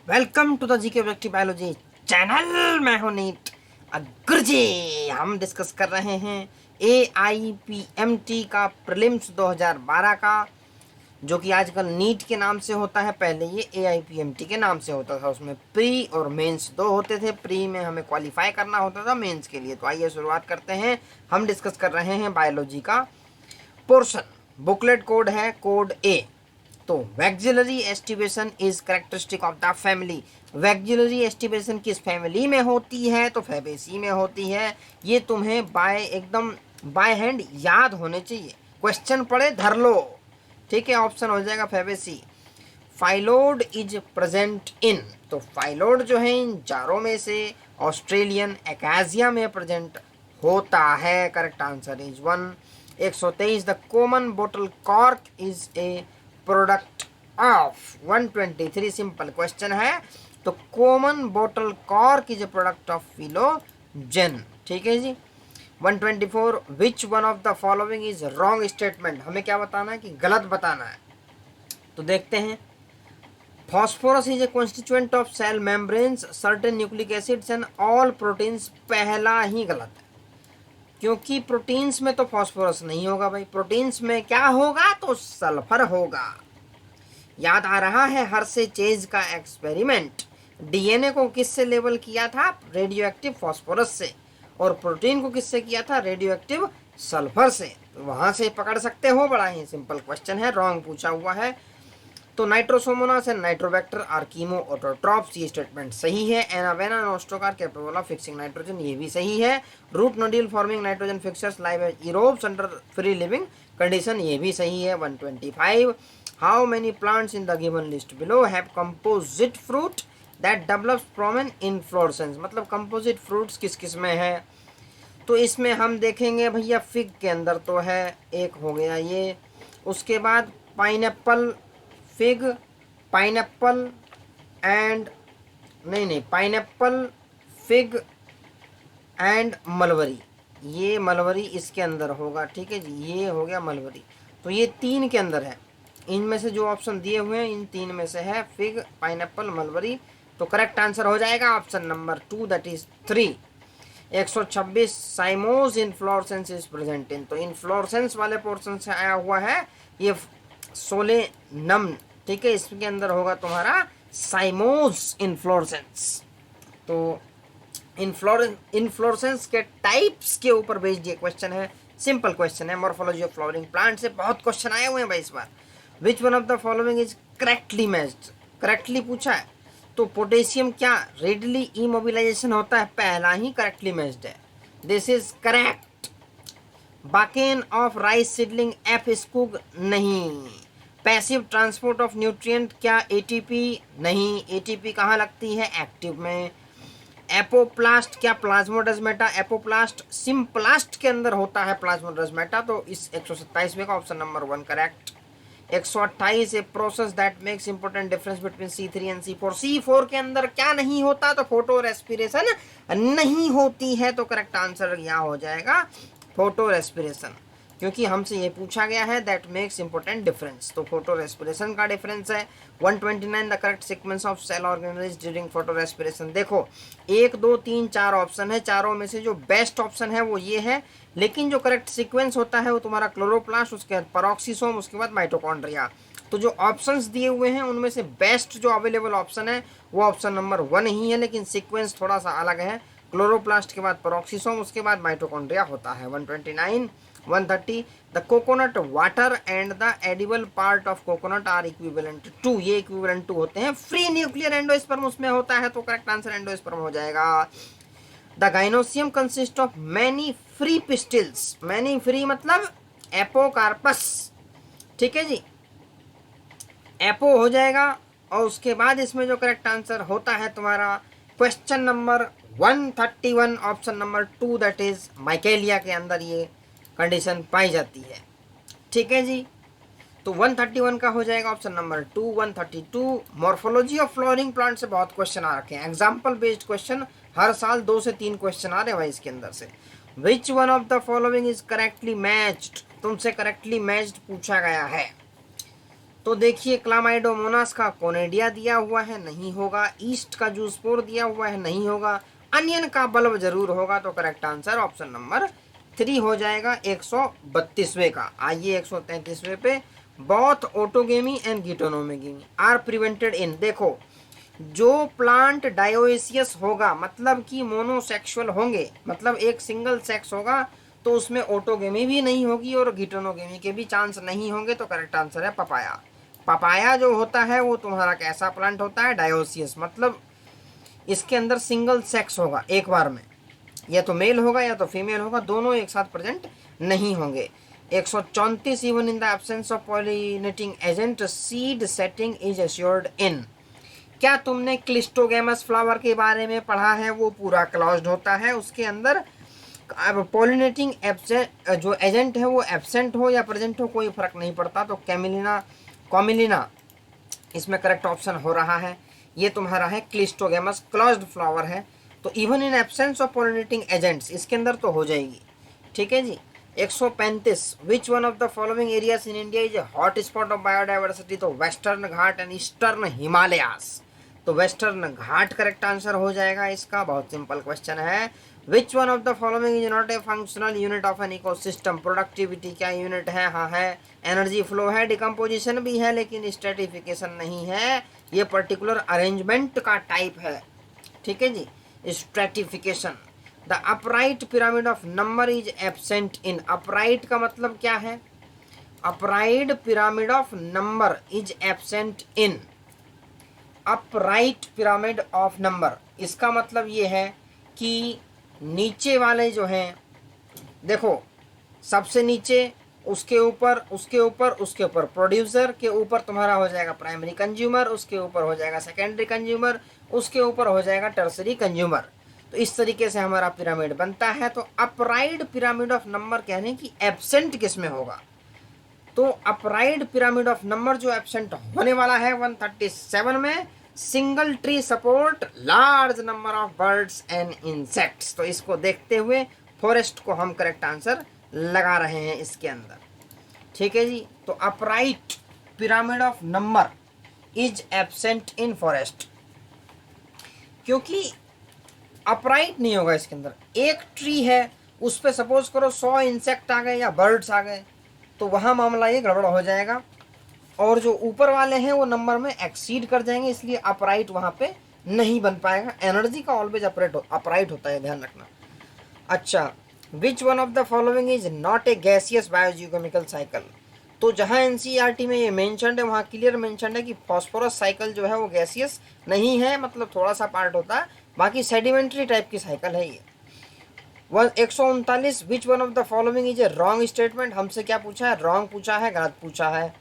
Welcome to the GK objective biology channel. मैं हूं NEET गुरुजी। हम डिस्कस कर रहे हैं AIPMT का प्रीलिम्स 2012 का, जो कि आजकल नीट के नाम से होता है। पहले ये AIPMT के नाम से होता था। उसमें प्री और मेंस दो होते थे। प्री में हमें क्वालिफाई करना होता था मेंस के लिए। तो आइए शुरुआत करते हैं। हम डिस्कस कर रहे हैं बायोलॉजी का पोर्शन। बुकलेट कोड है कोड A। तो vexillary aestivation is characteristic of the family. Vexillary aestivation किस फैमिली में होती है? तो फैबेसी में होती है। ये तुम्हें एकदम बाय हैंड याद होने चाहिए। क्वेश्चन पढ़े धर लो, ठीक है। ऑप्शन हो जाएगा Fabaceae. Phyllode is present in, तो फाइलोड जो है इन चारों में से ऑस्ट्रेलियन एकाजिया में प्रेजेंट होता है। Correct answer is 1। 123 the common bottle cork is a product of. 123 simple question है। तो common bottle cork is a product of phellogen, ठीक है जी। 124 which one of the following is wrong statement. हमें क्या बताना है कि गलत बताना है। तो देखते हैं। Phosphorus is a constituent of cell membranes, certain nucleic acids and all proteins. पहला ही गलत है, क्योंकि प्रोटीन्स में तो फॉस्फोरस नहीं होगा भाई। प्रोटीन्स में क्या होगा? तो सल्फर होगा। याद आ रहा है हर्शे चेज का एक्सपेरिमेंट। DNA को किससे लेबल किया था? रेडियो एक्टिव फॉस्फोरस से। और प्रोटीन को किससे किया था? रेडियो एक्टिव सल्फर से। तो वहां से पकड़ सकते हो। बड़ा ही सिंपल क्वेश्चन है, रॉन्ग पूछा हुआ है। तो nitrosomonas and nitrobacter are chemo autotrophs, ये स्टेटमेंट सही है। एनावेना nostoc are capable of fixing nitrogen, ये भी सही है। Root nodule forming nitrogen fixers live aerobes under free living condition, ये भी सही है। 125 how many plants in the given list below have composite fruit that develops from an inflorescence. मतलब composite fruits किस किस में है? तो इसमें हम देखेंगे भैया, फिग के अंदर तो है, एक हो गया ये। उसके बाद पाइनएप्पल, फिग, पाइनएप्पल एंड नहीं पाइनएप्पल, फिग एंड मलबरी। ये मलबरी इसके अंदर होगा, ठीक है जी। ये हो गया मलबरी। तो ये तीन के अंदर है। इनमें से जो ऑप्शन दिए हुए हैं इन तीन में से है फिग, पाइनएप्पल, मलबरी। तो करेक्ट आंसर हो जाएगा option number 2, that is 3। 126 cymose inflorescence is present in, तो इन्फ्लोरेसेंस वाले पोर्शन से आया हुआ है ये सोलेनम, ठीक है। इसके अंदर होगा तुम्हारा साइमोज इन्फ्लोरेसेंस। तो इन्फ्लोरेसेंस के टाइप्स के ऊपर बेस्ड ये क्वेश्चन है। सिंपल क्वेश्चन है। मॉर्फोलॉजी ऑफ फ्लावरिंग प्लांट से बहुत क्वेश्चन आए हुए हैं भाई इस बार। Which one of the following is correctly matched, correctly पूछा है। तो पोटेशियम क्या रेडली इमोबिलाइजेशन होता है? पहला ही करेक्टली मैच्ड है, this is correct. Bakanae of rice seedling F Skoog नहीं। पैसिव ट्रांसपोर्ट ऑफ न्यूट्रिएंट क्या ATP नहीं। ATP कहाँ लगती है? एक्टिव में। एपोप्लास्ट क्या प्लाज्मोडेस्माटा? एपोप्लास्ट सिम्प्लास्ट के अंदर होता है प्लाज्मोडेस्माटा। तो इस 127वें का option number 1 correct. 128 a process that makes important difference between C3 and C4। C4 के अंदर क्या नहीं होता? तो फोटो रेस्पिरेशन नहीं होती है। तो करेक्ट आंसर यहाँ हो जाएगा फोटो रेस्पिरेशन, क्योंकि हमसे ये पूछा गया है दैट मेक्स इंपॉर्टेंट डिफरेंस। तो फोटो रेस्पिरेशन का डिफरेंस है। 129 the correct sequence of cell organize during photo respiration. देखो 1 2 3 4 ऑप्शन है। चारों में से जो बेस्ट ऑप्शन है वो ये है, लेकिन जो करेक्ट सीक्वेंस होता है वो तुम्हारा क्लोरोप्लास्ट, उसके बाद पेरोक्सिसोम, उसके बाद माइटोकॉन्ड्रिया। तो जो ऑप्शंस दिए हुए हैं उनमें से बेस्ट जो अवेलेबल ऑप्शन है वो ऑप्शन नंबर 1 ही है, लेकिन सीक्वेंस थोड़ा सा अलग है। क्लोरोप्लास्ट के बाद पेरोक्सिसोम, उसके बाद माइटोकॉन्ड्रिया होता है। 129 130 the coconut water and the edible part of coconut are equivalent to. ये इक्विवेलेंट टू होते हैं। फ्री न्यूक्लियर एंडोस्पर्म उसमें होता है। तो करेक्ट आंसर एंडोस्पर्म हो जाएगा। The gynoecium consist of many free pistils. Many free मतलब एपोकार्पस, ठीक है जी। एपो हो जाएगा। और उसके बाद इसमें जो करेक्ट आंसर होता है तुम्हारा question number 131 option number 2, that is michelia के अंदर ये कंडीशन पाई जाती है, ठीक है जी। तो 131 का हो जाएगा option number 2। 132 morphology of flowering plant से बहुत क्वेश्चन आ रखे हैं। एग्जाम्पल बेस्ड क्वेश्चन हर साल 2 से 3 क्वेश्चन आ रहे हैं भाई इसके अंदर से। विच one of the following is correctly matched, तुमसे करेक्टली मैच्ड पूछा गया है। तो देखिए क्लामाइडोमोनास का कोनेडिया दिया हुआ है, नहीं होगा। ईस्ट का जूस्पोर दिया हुआ है, नहीं होगा। अनियन का बल्ब जरूर होगा। तो करेक्ट आंसर ऑप्शन नंबर 3 हो जाएगा 132वें का। आइए 133वें पे। Both autogamy and geitonogamy are prevented in, देखो जो प्लांट डायोसियस होगा मतलब कि मोनोसेक्सुअल होंगे, मतलब एक सिंगल सेक्स होगा, तो उसमें ओटोगेमी भी नहीं होगी और गिटोनोगेमी के भी चांस नहीं होंगे। तो करेक्ट आंसर है पपाया। पपाया जो होता है वो तुम्हारा कैसा प्लांट होता है? डायोसियस, मतलब इसके अंदर सिंगल सेक्स होगा एक बार में, या तो मेल होगा या तो फीमेल होगा, दोनों एक साथ प्रेजेंट नहीं होंगे। 134 even in the absence of pollinating agent seed setting is assured in. क्या तुमने क्लिस्टोगेमस फ्लावर के बारे में पढ़ा है? वो पूरा क्लोज्ड होता है, उसके अंदर अब पॉलिनेटिंग जो एजेंट है वो एब्सेंट हो या प्रेजेंट हो कोई फर्क नहीं पड़ता। तो कॉमिलिना इसमें करेक्ट ऑप्शन हो रहा है। ये तुम्हारा है क्लिस्टोगेमस, क्लोज्ड फ्लावर है। तो even in absence of pollinating agents इसके अंदर तो हो जाएगी। ठीक है जी। 135 which one of the following areas in India is hot spot of biodiversity? तो western ghat and eastern Himalayas. तो वेस्टर्न घाट करेक्ट आंसर हो जाएगा इसका। बहुत सिंपल क्वेश्चन है। विच one of the following is not a functional unit of an ecosystem? Productivity क्या unit है? हाँ है। एनर्जी फ्लो है, डिकम्पोजिशन भी है, लेकिन स्ट्रेटिफिकेशन नहीं है। ये पर्टिकुलर अरेंजमेंट का टाइप है। ठीक है जी। Stratification. The upright pyramid of number is absent in. Upright का मतलब क्या है? Upright pyramid of number is absent in. Upright pyramid of number, इसका मतलब ये है कि नीचे वाले जो हैं, देखो सबसे नीचे, उसके ऊपर, उसके ऊपर, उसके ऊपर, प्रोड्यूसर के ऊपर तुम्हारा हो जाएगा प्राइमरी कंज्यूमर, उसके ऊपर हो जाएगा सेकेंडरी कंज्यूमर, उसके ऊपर हो जाएगा टर्सरी कंज्यूमर। तो इस तरीके से हमारा पिरामिड बनता है। तो अपराइट पिरामिड ऑफ नंबर कहने की एब्सेंट किस में होगा? तो अपराइट पिरामिड ऑफ नंबर जो एब्सेंट होने वाला है 137 में, single tree support large number of birds and insects. तो इसको देखते हुए फॉरेस्ट को हम करेक्ट आंसर लगा रहे हैं इसके अंदर। ठीक है जी। तो upright pyramid of number is absent in forest, क्योंकि अपराइट नहीं होगा इसके अंदर। एक ट्री है, उस पर सपोज करो 100 इंसेक्ट आ गए या बर्ड्स आ गए, तो वहां मामला ये गड़बड़ हो जाएगा, और जो ऊपर वाले हैं वो नंबर में एक्सीड कर जाएंगे, इसलिए अपराइट वहां पे नहीं बन पाएगा। एनर्जी का ऑलवेज अपराइट होता है, ध्यान रखना। अच्छा, विच one of the following is not a gaseous biogeochemical cycle? तो जहां एनसीईआरटी में ये मेंशन्ड है वहां क्लियर मेंशन्ड है कि फॉस्फोरस साइकिल जो है वो गैसियस नहीं है, मतलब थोड़ा सा पार्ट होता है, बाकी सेडिमेंट्री टाइप की साइकिल है ये। 139 विच one of the following is a wrong statement? हमसे क्या पूछा है? रॉन्ग पूछा है, गलत पूछा है।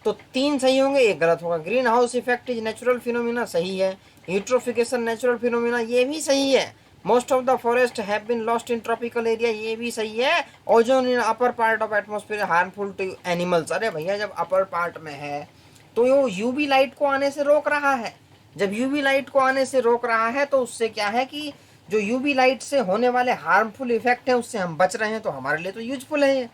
तो 3 सही होंगे, 1 गलत होगा। Green house effect is natural phenomena, सही है। यूट्रोफिकेशन नेचुरल फिनोमिना, ये भी सही है। Most of the forest have been lost in tropical area, ये भी सही है। Ozone in upper part of atmosphere harmful to animals. अरे भैया, जब अपर पार्ट में है तो वो यूवी लाइट को आने से रोक रहा है। जब यूवी लाइट को आने से रोक रहा है तो उससे क्या है कि जो यूवी लाइट से होने वाले हार्मफुल इफेक्ट है उससे हम बच रहे हैं, तो हमारे लिए तो यूजफुल है ये।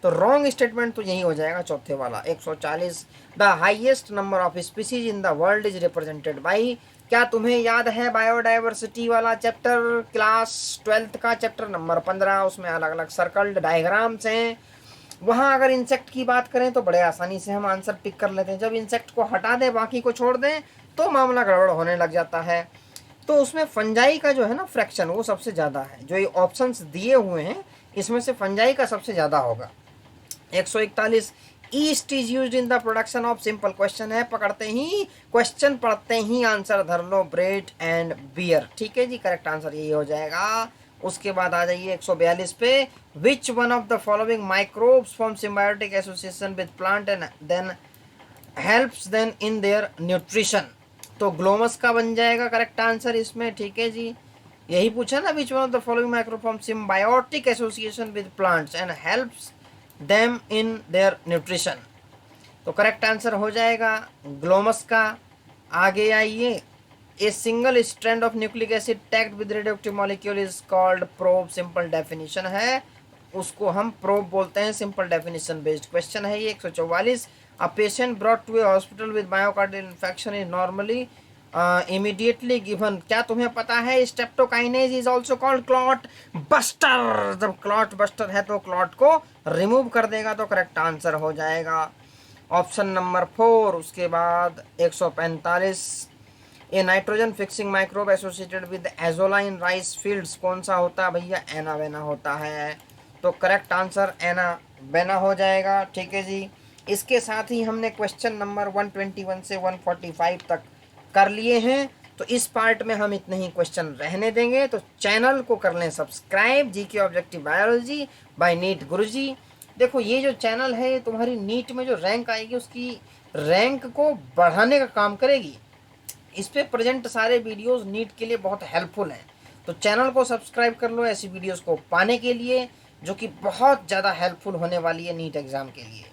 तो रॉन्ग स्टेटमेंट तो यही हो जाएगा चौथे वाला। 140 the highest number of species in the world is represented by. क्या तुम्हें याद है बायोडाइवर्सिटी वाला चैप्टर, क्लास 12th का चैप्टर नंबर 15? उसमें अलग अलग सर्कल्ड डायग्राम्स हैं। वहाँ अगर इंसेक्ट की बात करें तो बड़े आसानी से हम आंसर पिक कर लेते हैं। जब इंसेक्ट को हटा दें, बाकी को छोड़ दें, तो मामला गड़बड़ होने लग जाता है। तो उसमें फंजाई का जो है ना फ्रैक्शन, वो सबसे ज़्यादा है। जो ये ऑप्शंस दिए हुए हैं इसमें से फंजाई का सबसे ज़्यादा होगा। 141 east is used in the production of, simple question है, पकड़ते ही क्वेश्चन पढ़ते ही आंसर धर लो, ब्रेड एंड बियर। ठीक है जी, करेक्ट आंसर यही हो जाएगा। उसके बाद आ जाइए 142 पे। Which one of the following microbes form symbiotic association with plant and then helps them in their nutrition? तो ग्लोमस का बन जाएगा करेक्ट आंसर इसमें। ठीक है जी, यही पूछा ना, विच one of the following microbe form symbiotic association with plants and helps them in their nutrition? तो करेक्ट आंसर हो जाएगा ग्लोमस का। आगे आइए, a single strand of nucleic acid tagged with radioactive molecule is called probe. Simple definition है, उसको हम probe बोलते हैं। सिंपल डेफिनेशन बेस्ड क्वेश्चन है ये। 144 A patient brought to a hospital with myocardial infection is normally immediately given. क्या तुम्हें पता है streptokinase is also called clot buster. जब क्लॉट बस्टर है तो क्लॉट को रिमूव कर देगा, तो करेक्ट आंसर हो जाएगा ऑप्शन नंबर 4। उसके बाद 145, a nitrogen fixing microbe associated with azolla in rice fields कौन सा होता है भैया? एनावेना होता है, तो करेक्ट आंसर एनावेना हो जाएगा। ठीक है जी, इसके साथ ही हमने क्वेश्चन नंबर 121 से 145 तक कर लिए हैं, तो इस पार्ट में हम इतने ही क्वेश्चन रहने देंगे। तो चैनल को कर लें subscribe, GK objective biology by NEET Guruji. देखो ये जो चैनल है तुम्हारी नीट में जो रैंक आएगी उसकी रैंक को बढ़ाने का काम करेगी। इस पे प्रेजेंट सारे वीडियोस नीट के लिए बहुत हेल्पफुल हैं, तो चैनल को सब्सक्राइब कर लो ऐसी वीडियोस को पाने के लिए, जो कि बहुत ज़्यादा हेल्पफुल होने वाली है नीट एग्ज़ाम के लिए।